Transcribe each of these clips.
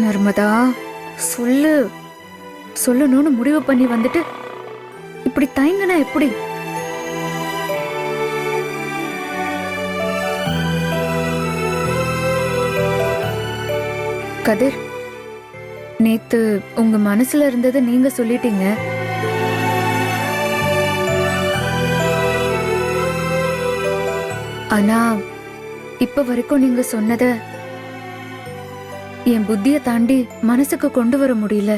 நர்மதா, சொல்லு. சொல்லணும்னு முடிவு பண்ணி வந்துட்டு இப்படி தயங்கினா எப்படி? கதிர், நேத்து உங்க மனசுல இருந்ததை நீங்க சொல்லிட்டீங்க. ஆனா இப்ப வரைக்கும் நீங்க சொன்னத என் புத்திய தாண்டி மனசுக்கு கொண்டு வர முடியல.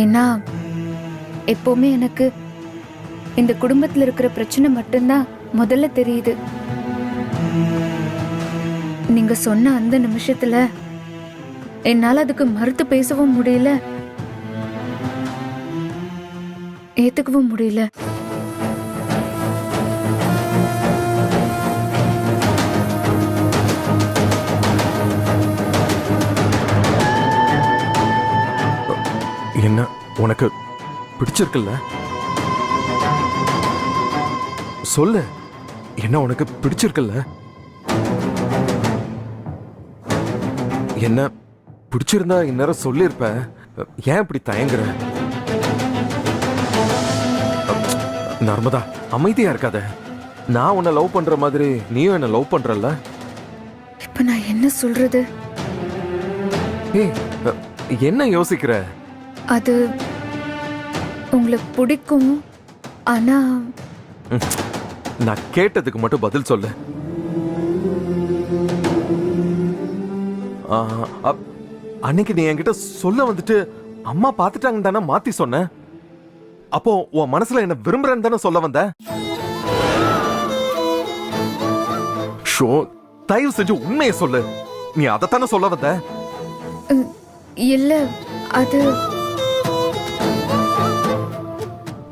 ஏன்னா எப்பவுமே எனக்கு இந்த குடும்பத்துல இருக்கிற பிரச்சனை மட்டும்தான் முதல்ல தெரியுது. நீங்க சொன்ன அந்த நிமிஷத்துல என்னால அதுக்கு மறுத்து பேசவும் முடியல, ஏத்துக்கவும் முடியல. என்ன உனக்கு பிடிச்சிருக்குல்ல? சொல்லு, என்ன உனக்கு பிடிச்சிருக்குல்ல? என்ன பிடிச்சிருந்தா இந்நேரம் சொல்லிருப்ப. ஏன் இப்படி தயங்குற? நர்மதா, அமைதியா இருக்காத. நான் உன்னை லவ் பண்ற மாதிரி நீயும் என்ன லவ் பண்றல்ல? இப்ப நான் என்ன சொல்றது? ஏய், என்ன யோசிக்கிற? அது உங்களுக்கு பிடிக்கும், ஆனா நான் கேட்டதுக்கு மட்டும் பதில் சொல்லு. அன்னைக்கு நீ என்கிட்ட சொல்ல வந்துட்டு அம்மா பாத்துட்டாங்க தானே மாத்தி சொன்ன. அப்போ உன் மனசுல என்ன விரும்புறேன்னு தானே சொல்ல வந்த? ஷோ, தயவு செஞ்சு உண்மையை சொல்லு. நீ அதைத்தானே சொல்ல வந்த? இல்ல, அது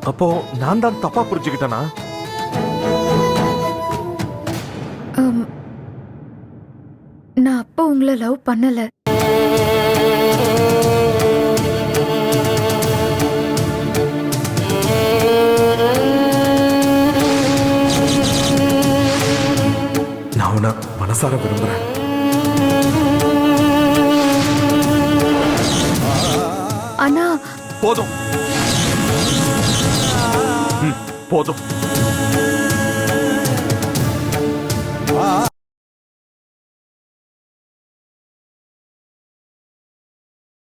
அப்போ நான் தான் தப்பா புரிஞ்சுக்கிட்டேனா? நான் அப்போ உங்களை லவ் பண்ணல. நான் உன்னை மனசார விரும்புறேன். ஆனா போதும் போதும்.